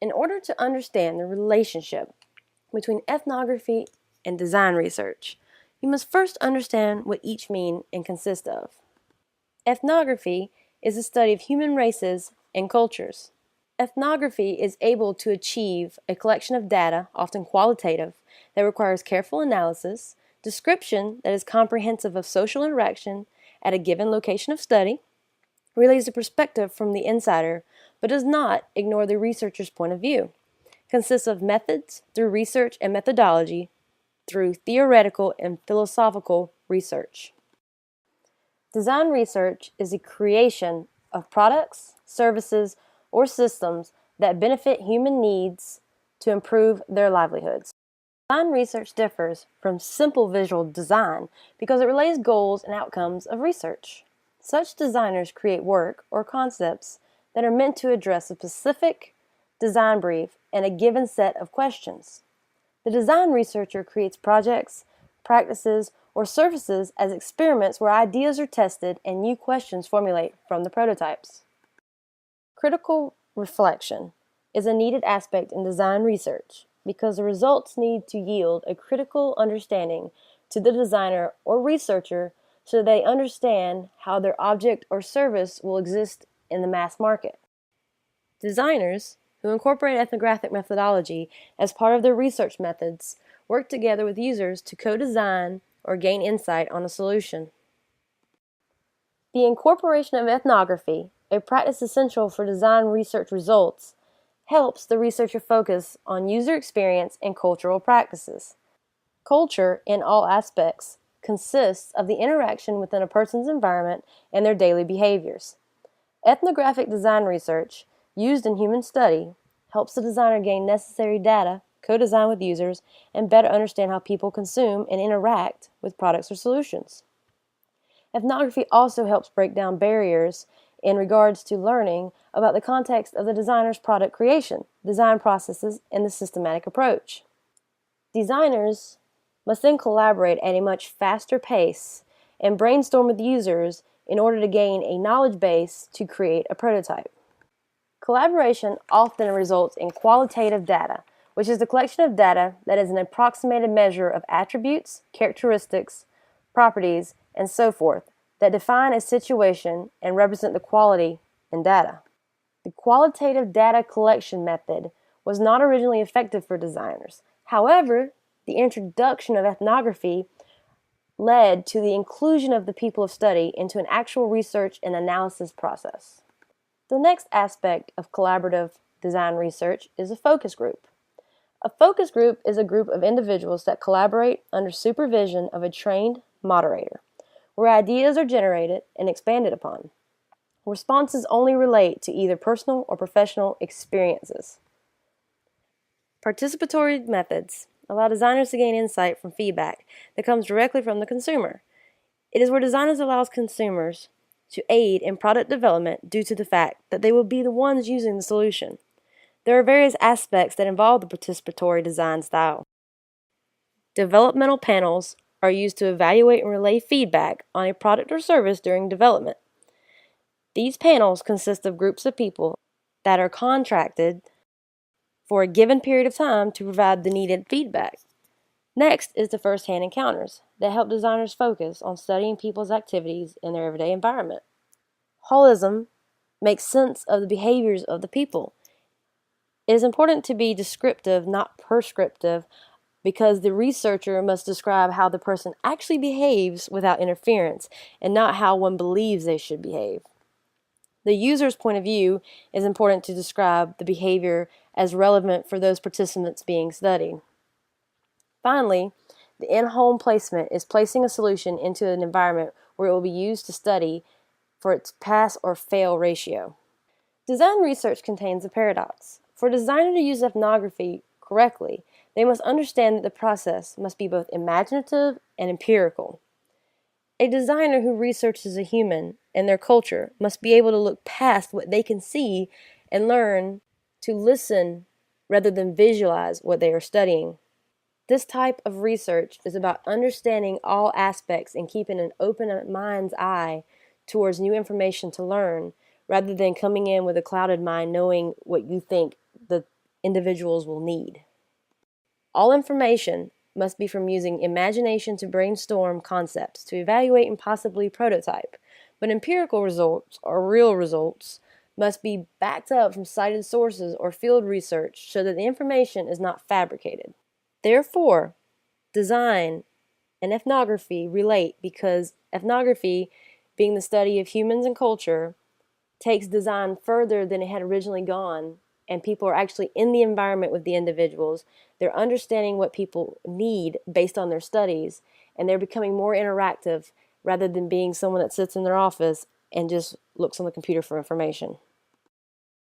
In order to understand the relationship between ethnography and design research, you must first understand what each mean and consist of. Ethnography is the study of human races and cultures. Ethnography is able to achieve a collection of data, often qualitative, that requires careful analysis, description that is comprehensive of social interaction at a given location of study, relays a perspective from the insider, but does not ignore the researcher's point of view, consists of methods through research and methodology through theoretical and philosophical research. Design research is the creation of products, services, or systems that benefit human needs to improve their livelihoods. Design research differs from simple visual design because it relays goals and outcomes of research. Such designers create work or concepts that are meant to address a specific design brief and a given set of questions. The design researcher creates projects, practices, or services as experiments where ideas are tested and new questions formulate from the prototypes. Critical reflection is a needed aspect in design research because the results need to yield a critical understanding to the designer or researcher so they understand how their object or service will exist in the mass market. Designers who incorporate ethnographic methodology as part of their research methods work together with users to co-design or gain insight on a solution. The incorporation of ethnography, a practice essential for design research results, helps the researcher focus on user experience and cultural practices. Culture, in all aspects, consists of the interaction within a person's environment and their daily behaviors. Ethnographic design research, used in human study, helps the designer gain necessary data, co-design with users, and better understand how people consume and interact with products or solutions. Ethnography also helps break down barriers in regards to learning about the context of the designer's product creation, design processes, and the systematic approach. Designers must then collaborate at a much faster pace and brainstorm with users in order to gain a knowledge base to create a prototype. Collaboration often results in qualitative data, which is the collection of data that is an approximated measure of attributes, characteristics, properties, and so forth that define a situation and represent the quality in data. The qualitative data collection method was not originally effective for designers. However, the introduction of ethnography led to the inclusion of the people of study into an actual research and analysis process. The next aspect of collaborative design research is a focus group. A focus group is a group of individuals that collaborate under supervision of a trained moderator, where ideas are generated and expanded upon. Responses only relate to either personal or professional experiences. Participatory methods allow designers to gain insight from feedback that comes directly from the consumer. It is where designers allow consumers to aid in product development due to the fact that they will be the ones using the solution. There are various aspects that involve the participatory design style. Developmental panels are used to evaluate and relay feedback on a product or service during development. These panels consist of groups of people that are contracted for a given period of time to provide the needed feedback. Next is the first-hand encounters that help designers focus on studying people's activities in their everyday environment. Holism makes sense of the behaviors of the people. It is important to be descriptive, not prescriptive, because the researcher must describe how the person actually behaves without interference and not how one believes they should behave. The user's point of view is important to describe the behavior as relevant for those participants being studied. Finally, the in-home placement is placing a solution into an environment where it will be used to study for its pass or fail ratio. Design research contains a paradox. For a designer to use ethnography correctly, they must understand that the process must be both imaginative and empirical. A designer who researches a human and their culture must be able to look past what they can see and learn to listen rather than visualize what they are studying. This type of research is about understanding all aspects and keeping an open mind's eye towards new information to learn, rather than coming in with a clouded mind knowing what you think the individuals will need. All information must be from using imagination to brainstorm concepts, to evaluate and possibly prototype. But empirical results, or real results, must be backed up from cited sources or field research so that the information is not fabricated. Therefore, design and ethnography relate because ethnography, being the study of humans and culture, takes design further than it had originally gone, and people are actually in the environment with the individuals. They're understanding what people need based on their studies, and they're becoming more interactive rather than being someone that sits in their office and just looks on the computer for information.